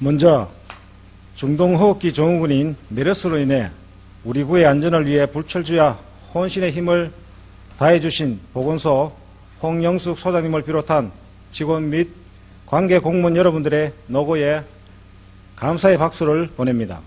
먼저 중동호흡기 증후군인 메르스로 인해 우리 구의 안전을 위해 불철주야 혼신의 힘을 다해주신 보건소 홍영숙 소장님을 비롯한 직원 및 관계 공무원 여러분들의 노고에 감사의 박수를 보냅니다.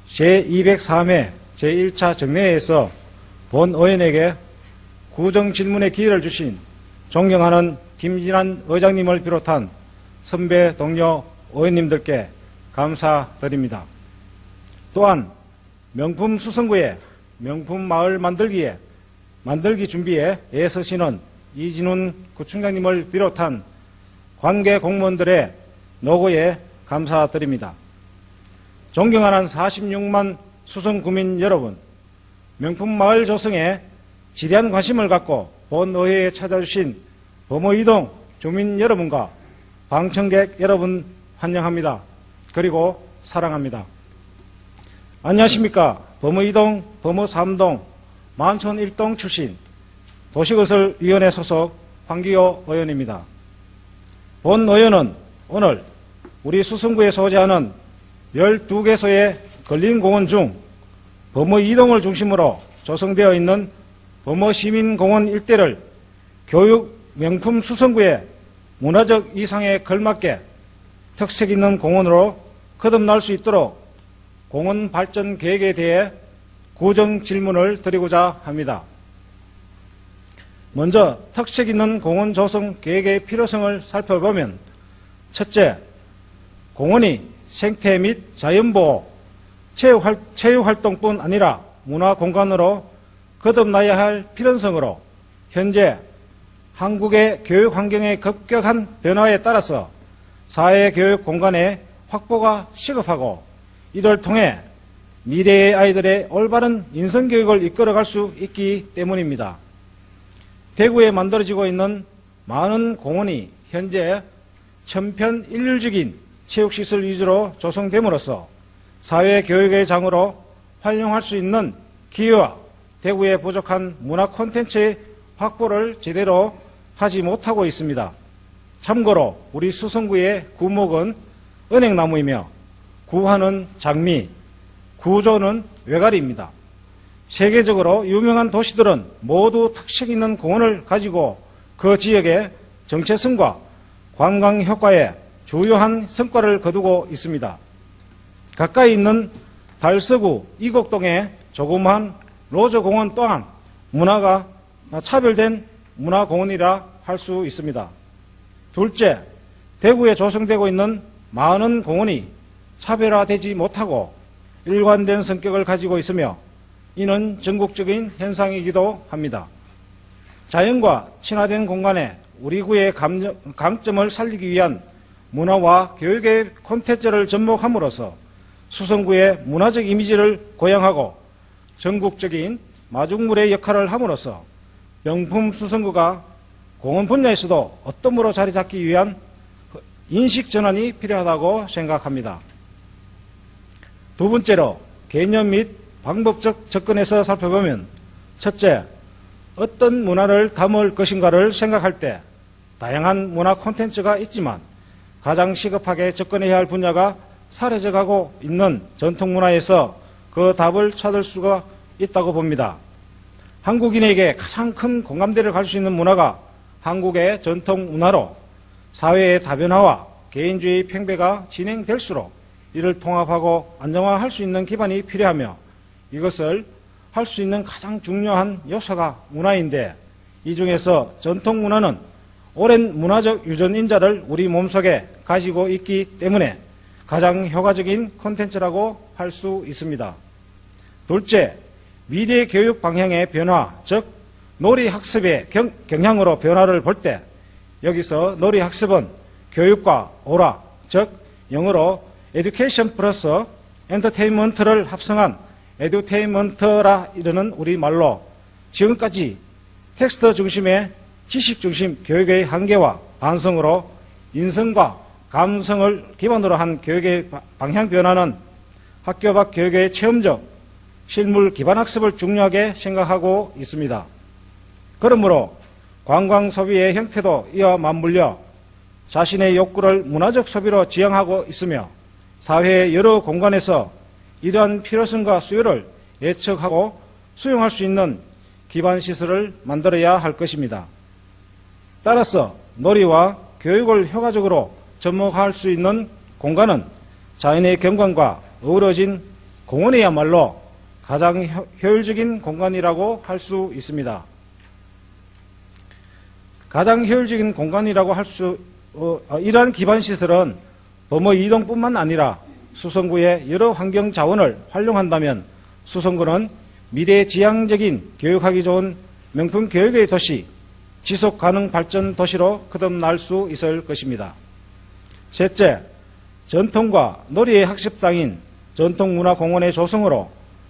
제203회 제1차 정례회에서 본 의원에게 구정 질문의 기회를 주신 존경하는 김진환 의장님을 비롯한 선배 동료 의원님들께 감사드립니다. 또한 명품 수성구의 명품 마을 만들기 준비에 애쓰시는 이진훈 구청장님을 비롯한 관계 공무원들의 노고에 감사드립니다. 존경하는 46만 수성구민 여러분, 명품 마을 조성에 지대한 관심을 갖고 본 의회에 찾아주신 범어이동 주민 여러분과 방청객 여러분 환영합니다. 그리고 사랑합니다. 안녕하십니까. 범어이동, 범어3동, 만촌 1동 출신 도시건설위원회 소속 황기호 의원입니다. 본 의원은 오늘 우리 수성구에 소재하는 12개소의 근린공원 중 범어이동을 중심으로 조성되어 있는 범어시민공원 일대를 교육 명품 수성구의 문화적 이상에 걸맞게 특색 있는 공원으로 거듭날 수 있도록 공원 발전 계획에 대해 구정 질문을 드리고자 합니다. 먼저 특색 있는 공원 조성 계획의 필요성을 살펴보면 첫째, 공원이 생태 및 자연보호, 체육활동뿐 아니라 문화공간으로 거듭나야 할 필연성으로 현재 한국의 교육환경의 급격한 변화에 따라서 사회교육 공간의 확보가 시급하고 이를 통해 미래의 아이들의 올바른 인성교육을 이끌어갈 수 있기 때문입니다. 대구에 만들어지고 있는 많은 공원이 현재 천편일률적인 체육시설 위주로 조성됨으로써 사회교육의 장으로 활용할 수 있는 기회와 대구의 부족한 문화 콘텐츠의 확보를 제대로 하지 못하고 있습니다. 참고로 우리 수성구의 구목은 은행나무이며 구화는 장미, 구조는 외가리입니다. 세계적으로 유명한 도시들은 모두 특색 있는 공원을 가지고 그 지역의 정체성과 관광 효과에 주요한 성과를 거두고 있습니다. 가까이 있는 달서구 이곡동의 조그마한 로저공원 또한 문화가 차별된 문화공원이라 할 수 있습니다. 둘째, 대구에 조성되고 있는 많은 공원이 차별화되지 못하고 일관된 성격을 가지고 있으며 이는 전국적인 현상이기도 합니다. 자연과 친화된 공간에 우리 구의 강점을 살리기 위한 문화와 교육의 콘텐츠를 접목함으로써 수성구의 문화적 이미지를 고양하고 전국적인 마중물의 역할을 함으로써 명품 수성구가 공원 분야에서도 어떤 자리 잡기 위한 인식 전환이 필요하다고 생각합니다. 두 번째로 개념 및 방법적 접근에서 살펴보면 첫째, 어떤 문화를 담을 것인가를 생각할 때 다양한 문화 콘텐츠가 있지만 가장 시급하게 접근해야 할 분야가 사라져가고 있는 전통문화에서 그 답을 찾을 수가 있다고 봅니다. 한국인에게 가장 큰 공감대를 갈 수 있는 문화가 한국의 전통문화로 사회의 다변화와 개인주의 팽배가 진행될수록 이를 통합하고 안정화할 수 있는 기반이 필요하며 이것을 할 수 있는 가장 중요한 요소가 문화인데 이 중에서 전통문화는 오랜 문화적 유전인자를 우리 몸속에 가지고 있기 때문에 가장 효과적인 콘텐츠라고 할 수 있습니다. 둘째, 미래 교육 방향의 변화, 즉 놀이학습의 경향으로 변화를 볼 때 여기서 놀이학습은 교육과 오락, 즉 영어로 에듀케이션 플러스 엔터테인먼트를 합성한 에듀테인먼트라 이르는 우리말로 지금까지 텍스트 중심의 지식 중심 교육의 한계와 반성으로 인성과 감성을 기반으로 한 교육의 방향 변화는 학교 밖 교육의 체험적 실물 기반 학습을 중요하게 생각하고 있습니다. 그러므로 관광 소비의 형태도 이와 맞물려 자신의 욕구를 문화적 소비로 지향하고 있으며 사회의 여러 공간에서 이러한 필요성과 수요를 예측하고 수용할 수 있는 기반시설을 만들어야 할 것입니다. 따라서 놀이와 교육을 효과적으로 접목할 수 있는 공간은 자연의 경관과 어우러진 공원이야말로 가장 효율적인 공간이라고 할 수 있습니다. 가장 효율적인 공간이라고 이러한 기반시설은 범어 이동뿐만 아니라 수성구의 여러 환경 자원을 활용한다면 수성구는 미래지향적인 교육하기 좋은 명품 교육의 도시, 지속가능 발전 도시로 거듭날 수 있을 것입니다. 셋째, 전통과 놀이의 학습장인 전통문화공원의 조성으로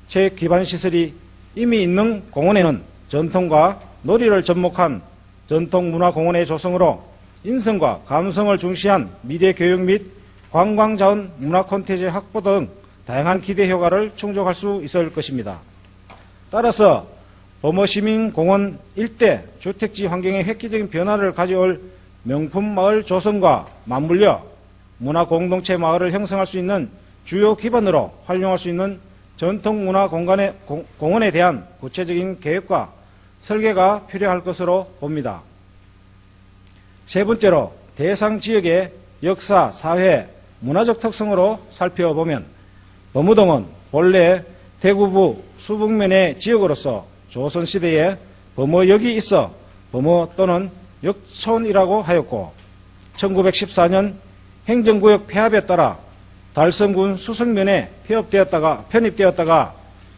체육기반시설이 이미 있는 공원에는 전통과 놀이를 접목한 전통문화공원의 조성으로 인성과 감성을 중시한 미래교육 및 관광자원 문화 콘텐츠 확보 등 다양한 기대 효과를 충족할 수 있을 것입니다. 따라서 범어시민공원 일대 주택지 환경의 획기적인 변화를 가져올 명품 마을 조성과 맞물려 문화공동체 마을을 형성할 수 있는 주요 기반으로 활용할 수 있는 전통문화공원에 대한 구체적인 계획과 설계가 필요할 것으로 봅니다. 세 번째로 대상 지역의 역사, 사회, 문화적 특성으로 살펴보면 범어동은 본래 대구부 수북면의 지역으로서 조선시대에 범어역이 있어 범어 또는 역촌이라고 하였고 1914년 행정구역 폐합에 따라 달성군 수성면에 편입되었다가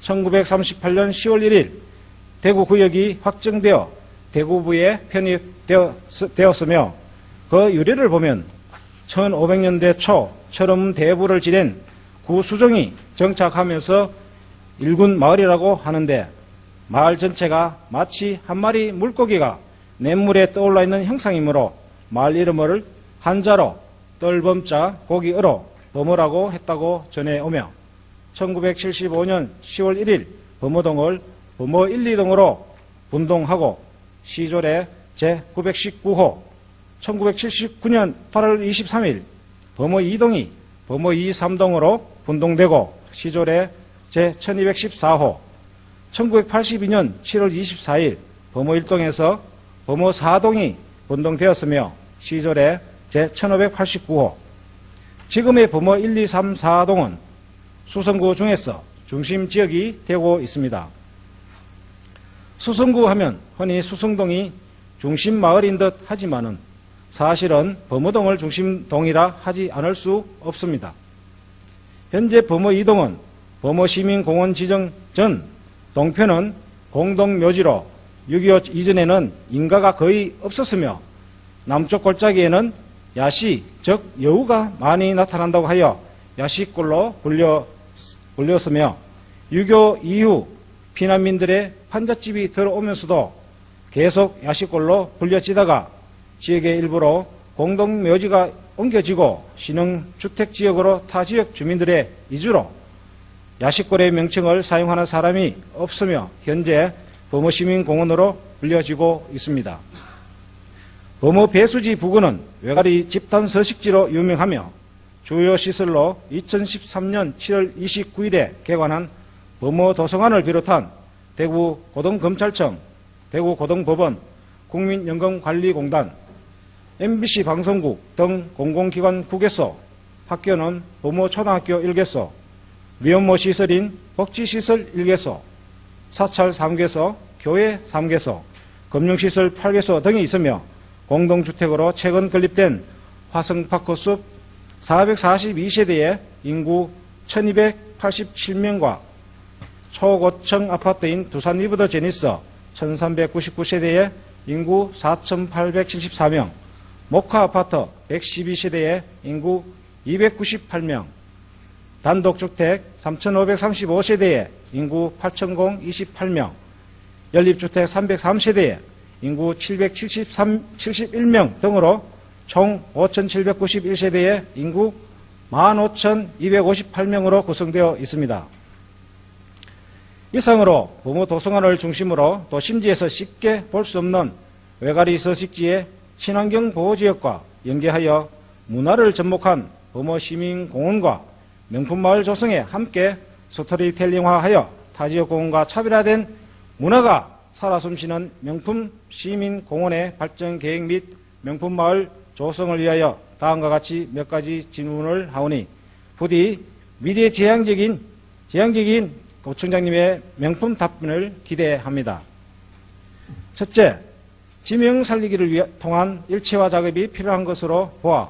1938년 10월 1일 대구구역이 확정되어 대구부에 편입되었으며 그 유래를 보면 1500년대 초 철음대부를 지낸 구수종이 정착하면서 일군 마을이라고 하는데 마을 전체가 마치 한 마리 물고기가 냇물에 떠올라 있는 형상이므로 마을 이름을 한자로 뜰범자 고기어로 범어라고 했다고 전해오며 1975년 10월 1일 범어동을 범어 1, 2동으로 분동하고 시조례 제919호 1979년 8월 23일 범어 2동이 범어 2, 3동으로 분동되고 시조례 제1214호 1982년 7월 24일 범어 1동에서 범어 4동이 분동되었으며 시조례 제1589호 지금의 범어 1, 2, 3, 4동은 수성구 중에서 중심 지역이 되고 있습니다. 수성구 하면 흔히 수성동이 중심 마을인 듯 하지만은 사실은 범어동을 중심동이라 하지 않을 수 없습니다. 현재 범어 2동은 범어시민공원 지정 전 동편은 공동묘지로 6.25 이전에는 인가가 거의 없었으며 남쪽 골짜기에는 야시, 즉 여우가 많이 나타난다고 하여 야시골로 불렸으며 6.25 이후 피난민들의 판잣집이 들어오면서도 계속 야시골로 불려지다가 지역의 일부로 공동묘지가 옮겨지고 신흥주택지역으로 타 지역 주민들의 이주로 야시골의 명칭을 사용하는 사람이 없으며 현재 범어시민공원으로 불려지고 있습니다. 범어 배수지 부근은 외가리 집단 서식지로 유명하며 주요 시설로 2013년 7월 29일에 개관한 범어 도서관을 비롯한 대구 고등검찰청, 대구 고등법원, 국민연금관리공단, MBC 방송국 등 공공기관 국외소, 학교는 범어 초등학교 1개소, 미혼모 시설인 복지시설 1개소, 사찰 3개소, 교회 3개소, 금융시설 8개소 등이 있으며 공동주택으로 최근 건립된 화성파크숲 442세대의 인구 1287명과 초고층 아파트인 두산 리버더 제니스 1399세대의 인구 4874명, 모카 아파트 112세대의 인구 298명, 단독주택 3535세대의 인구 8028명, 연립주택 303세대의 인구 771명 등으로 총 5791세대의 인구 15,258명으로 구성되어 있습니다. 이상으로 범어 도서관을 중심으로 도심지에서 쉽게 볼 수 없는 외가리 서식지의 친환경 보호지역과 연계하여 문화를 접목한 범어 시민공원과 명품마을 조성에 함께 스토리텔링화하여 타지역 공원과 차별화된 문화가 살아 숨쉬는 명품 시민공원의 발전 계획 및 명품마을 조성을 위하여 다음과 같이 몇 가지 질문을 하오니 부디 미래지향적인 구청장님의 명품 답변을 기대합니다. 첫째, 지명 살리기를 통한 일체화 작업이 필요한 것으로 보아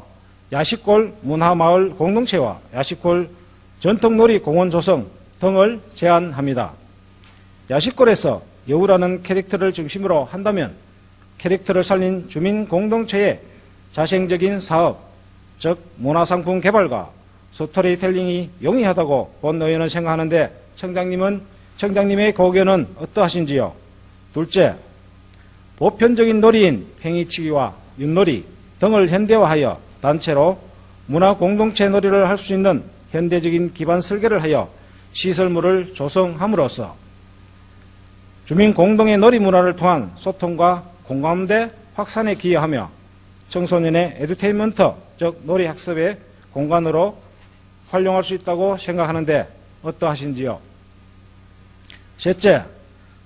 야식골 문화마을 공동체와 야식골 전통놀이 공원 조성 등을 제안합니다. 야식골에서 여우라는 캐릭터를 중심으로 한다면 캐릭터를 살린 주민 공동체의 자생적인 사업, 즉 문화상품 개발과 스토리텔링이 용이하다고 본 의원은 생각하는데 청장님의 고견은 어떠하신지요? 둘째, 보편적인 놀이인 팽이치기와 윷놀이 등을 현대화하여 단체로 문화 공동체 놀이를 할 수 있는 현대적인 기반 설계를 하여 시설물을 조성함으로써 주민 공동의 놀이 문화를 통한 소통과 공감대 확산에 기여하며 청소년의 에듀테인먼트, 즉 놀이 학습의 공간으로 활용할 수 있다고 생각하는데 어떠하신지요? 셋째,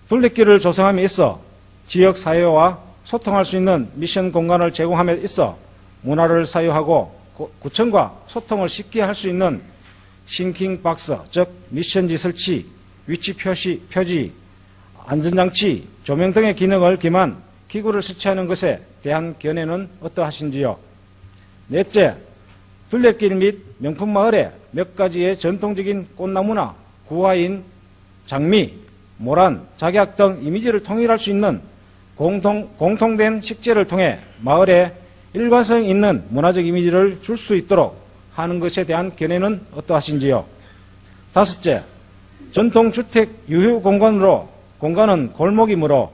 둘레길을 조성함에 있어 지역 사회와 소통할 수 있는 미션 공간을 제공함에 있어 문화를 사유하고 구청과 소통을 쉽게 할 수 있는 싱킹박스, 즉 미션지 설치, 위치 표지, 안전장치, 조명 등의 기능을 기만 기구를 설치하는 것에 대한 견해는 어떠하신지요? 넷째, 둘레길 및 명품마을에 몇 가지의 전통적인 꽃나무나 구화인 장미, 모란, 작약 등 이미지를 통일할 수 있는 공통된 식재를 통해 마을에 일관성 있는 문화적 이미지를 줄 수 있도록 하는 것에 대한 견해는 어떠하신지요? 다섯째, 전통주택 유휴 공간은 골목이므로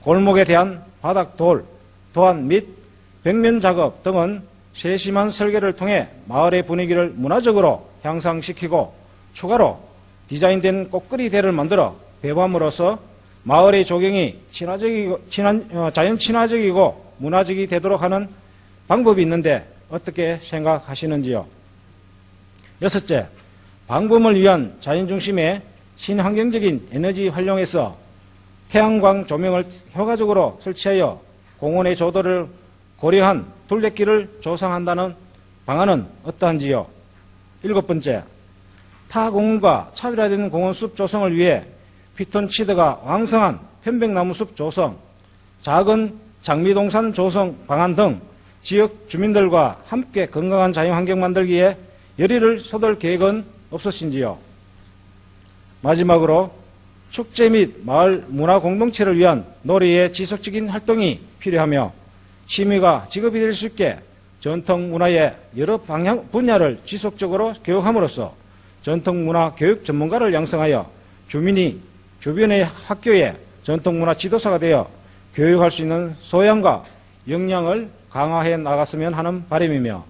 골목에 대한 바닥돌, 도안 및 벽면 작업 등은 세심한 설계를 통해 마을의 분위기를 문화적으로 향상시키고 추가로 디자인된 꽃거리대를 만들어 배부함으로써 마을의 조경이 자연 친화적이고 문화적이 되도록 하는 방법이 있는데 어떻게 생각하시는지요? 여섯째, 방범을 위한 자연 중심의 친환경적인 에너지 활용에서 태양광 조명을 효과적으로 설치하여 공원의 조도를 고려한 둘레길을 조성한다는 방안은 어떠한지요? 일곱 번째, 타 공원과 차별화된 공원 숲 조성을 위해 피톤치드가 왕성한 편백나무 숲 조성, 작은 장미동산 조성 방안 등 지역 주민들과 함께 건강한 자연환경 만들기에 열의를 쏟을 계획은 없으신지요? 마지막으로 축제 및 마을 문화 공동체를 위한 놀이의 지속적인 활동이 필요하며 취미가 직업이 될 수 있게 전통 문화의 여러 분야를 지속적으로 교육함으로써 전통 문화 교육 전문가를 양성하여 주민이 주변의 학교에 전통 문화 지도사가 되어 교육할 수 있는 소양과 역량을 강화해 나갔으면 하는 바람이며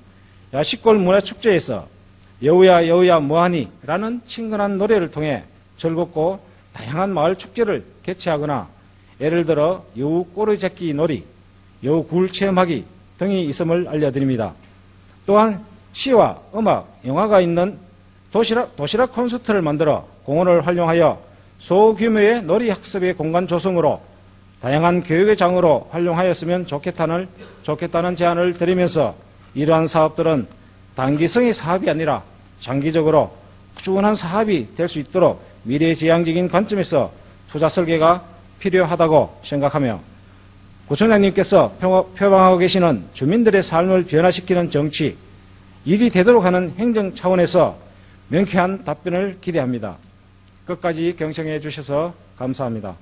야식골 문화축제에서 여우야 여우야 뭐하니 라는 친근한 노래를 통해 즐겁고 다양한 마을 축제를 개최하거나 예를 들어 여우 꼬리잡기 놀이, 여우 굴 체험하기 등이 있음을 알려드립니다. 또한 시와 음악, 영화가 있는 도시락 콘서트를 만들어 공원을 활용하여 소규모의 놀이 학습의 공간 조성으로 다양한 교육의 장으로 활용하였으면 좋겠다는 제안을 드리면서 이러한 사업들은 단기성의 사업이 아니라 장기적으로 꾸준한 사업이 될 수 있도록 미래지향적인 관점에서 투자 설계가 필요하다고 생각하며 구청장님께서 표방하고 계시는 주민들의 삶을 변화시키는 정치, 일이 되도록 하는 행정 차원에서 명쾌한 답변을 기대합니다. 끝까지 경청해 주셔서 감사합니다.